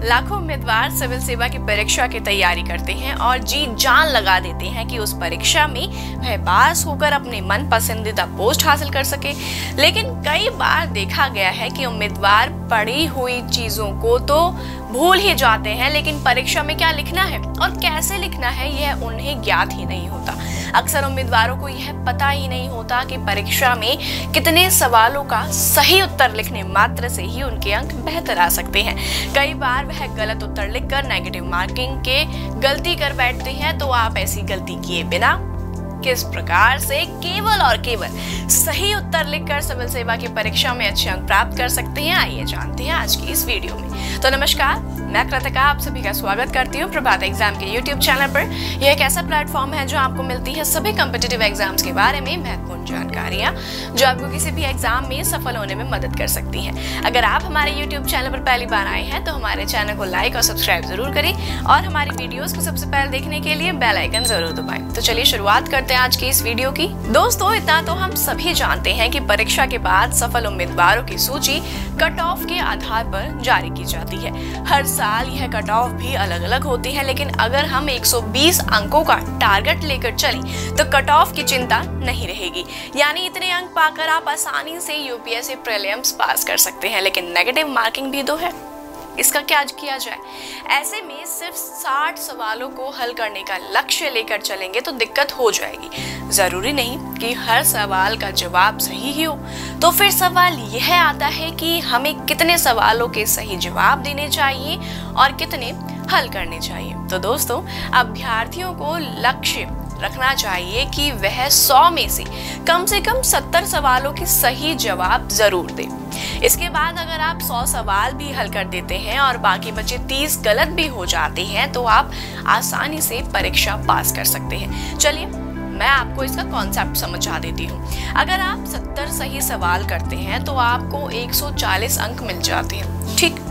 लाखों उम्मीदवार सिविल सेवा की परीक्षा की तैयारी करते हैं और जी जान लगा देते हैं कि उस परीक्षा में वह पास होकर अपने मन पसंदीदा पोस्ट हासिल कर सके। लेकिन कई बार देखा गया है कि उम्मीदवार पढ़ी हुई चीजों को तो भूल ही जाते हैं, लेकिन परीक्षा में क्या लिखना है और कैसे लिखना है यह उन्हें ज्ञात ही नहीं होता। अक्सर उम्मीदवारों को यह पता ही नहीं होता कि परीक्षा में कितने सवालों का सही उत्तर लिखने मात्र से ही उनके अंक बेहतर आ सकते हैं। कई बार वह गलत उत्तर लिखकर नेगेटिव मार्किंग के गलती कर बैठते हैं। तो आप ऐसी गलती किए बिना किस प्रकार से केवल और केवल सही उत्तर लिखकर सिविल सेवा की परीक्षा में अच्छे अंक प्राप्त कर सकते हैं, आइए जानते हैं आज की इस वीडियो में। तो नमस्कार, मैं कृतिका आप सभी का स्वागत करती हूँ प्रभात एग्जाम के YouTube चैनल पर। यह एक ऐसा प्लेटफॉर्म है जो आपको मिलती है सभी कॉम्पिटिटिव एग्जाम्स के बारे में महत्वपूर्ण जानकारियाँ जो आपको किसी भी एग्जाम में सफल होने में मदद कर सकती हैं। अगर आप हमारे YouTube चैनल पर पहली बार आए हैं तो हमारे चैनल को लाइक और सब्सक्राइब जरूर करें और हमारी वीडियोस को सबसे पहले देखने के लिए बेल आइकन जरूर दबाएं। तो चलिए शुरुआत करते हैं आज की इस वीडियो की। दोस्तों, इतना तो हम सभी जानते हैं कि परीक्षा के बाद सफल उम्मीदवारों की सूची कट ऑफ के आधार पर जारी की जाती है। हर साल यह कट ऑफ भी अलग अलग होती है, लेकिन अगर हम 120 अंकों का टारगेट लेकर चलें तो कट ऑफ की चिंता नहीं रहेगी। यानी इतने अंक पाकर आप आसानी से यूपीएससी प्रीलिम्स पास कर सकते हैं। लेकिन नेगेटिव मार्किंग भी तो है, इसका क्या किया जाए? ऐसे में सिर्फ 60 सवालों को हल करने का लक्ष्य लेकर चलेंगे तो दिक्कत हो जाएगी। जरूरी नहीं कि हर सवाल का जवाब सही ही हो। तो फिर सवाल यह आता है कि हमें कितने सवालों के सही जवाब देने चाहिए और कितने हल करने चाहिए। तो दोस्तों, अभ्यर्थियों को लक्ष्य रखना चाहिए कि वह 100 में से कम 70 सवालों के सही जवाब जरूर दे। इसके बाद अगर आप 100 सवाल भी हल कर देते हैं और बाकी बचे 30 गलत भी हो जाते हैं तो आप आसानी से परीक्षा पास कर सकते हैं। चलिए मैं आपको इसका कॉन्सेप्ट समझा देती हूँ। अगर आप 70 सही सवाल करते हैं तो आपको 140 अंक मिल जाते हैं, ठीक।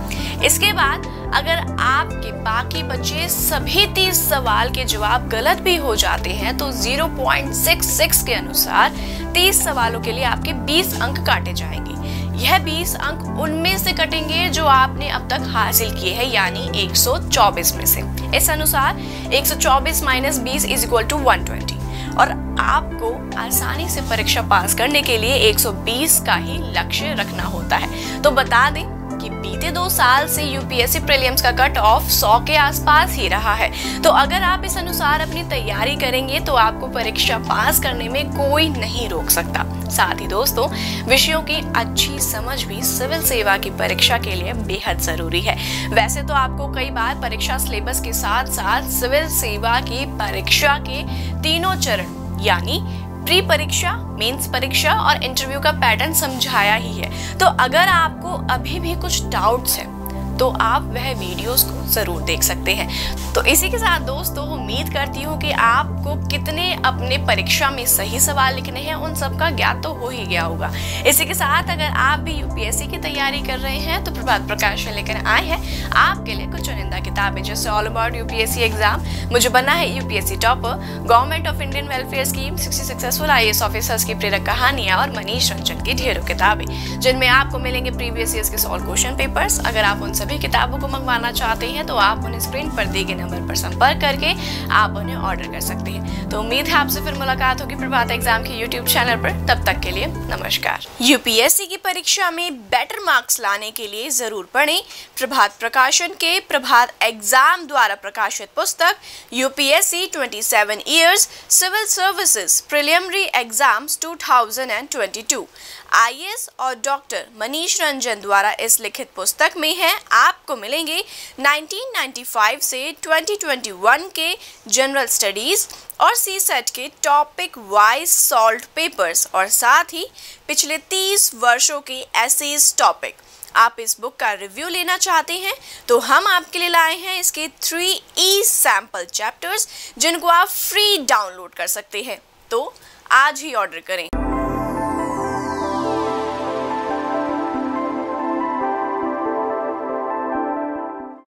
इसके बाद अगर आपके बाकी बचे सभी 30 सवाल के जवाब गलत भी हो जाते हैं तो 0.66 के अनुसार 30 सवालों के लिए आपके 20 अंक काटे जाएंगे। यह 20 अंक उनमें से कटेंगे जो आपने अब तक हासिल किए हैं, यानी 124 में से। इस अनुसार 124 - 20 = 120 और आपको आसानी से परीक्षा पास करने के लिए 120 का ही लक्ष्य रखना होता है। तो बता दें कि बीते 2 साल से यूपीएससी प्रीलिम्स का कट ऑफ 100 के आसपास ही रहा है। तो अगर आप इस अनुसार अपनी तैयारी करेंगे तो आपको परीक्षा पास करने में कोई नहीं रोक सकता। साथ ही दोस्तों, विषयों की अच्छी समझ भी सिविल सेवा की परीक्षा के लिए बेहद जरूरी है। वैसे तो आपको कई बार परीक्षा सिलेबस के साथ साथ सिविल सेवा की परीक्षा के तीनों चरण यानी प्री परीक्षा, मेंस परीक्षा और इंटरव्यू का पैटर्न समझाया ही है। तो अगर आपको अभी भी कुछ डाउट्स हैं तो आप वह वीडियोस को जरूर देख सकते हैं। तो इसी के साथ दोस्तों, उम्मीद करती हूँ कि आपको कितने अपने परीक्षा में सही सवाल लिखने हैं उन सब का ज्ञात तो हो ही गया होगा। इसी के साथ अगर आप भी यूपीएससी की तैयारी कर रहे हैं तो प्रभात प्रकाशन लेकर आए हैं आपके लिए कुछ चुनिंदा किताबें, जैसे ऑल अबाउट यूपीएससी एग्जाम, मुझे बनना है UPSC topper, government of Indian welfare scheme, 60 successful IAS officers की प्रेरक कहानियां और मनीष रंजन की ढेरों किताबें, जिनमें आपको मिलेंगे प्रीवियस ईयर्स के सॉल्व क्वेश्चन पेपर्स। अगर आप उन सभी किताबों को मंगवाना चाहते हैं तो आप उन्हें स्क्रीन पर दिए गए नंबर पर संपर्क करके आप उन्हें ऑर्डर कर सकते हैं। तो उम्मीद है आपसे फिर मुलाकात होगी प्रभात एग्जाम के YouTube चैनल पर। तब तक के लिए नमस्कार। यूपीएससी की परीक्षा में बेटर मार्क्स लाने के लिए जरूर पढ़ें प्रभात प्रकाशन के प्रभात एग्जाम द्वारा प्रकाशित पुस्तक UPSC 27 Years Civil Services Preliminary Exams 2022। IAS और डॉक्टर मनीष रंजन द्वारा इस लिखित पुस्तक में है आपको मिलेंगे 1995 से 2021 के जनरल स्टडीज और सीसेट के टॉपिक वाइज सॉल्व्ड पेपर्स और साथ ही पिछले 30 वर्षों के एसेज टॉपिक। आप इस बुक का रिव्यू लेना चाहते हैं तो हम आपके लिए लाए हैं इसके 3 सैंपल चैप्टर्स जिनको आप फ्री डाउनलोड कर सकते हैं। तो आज ही ऑर्डर करें।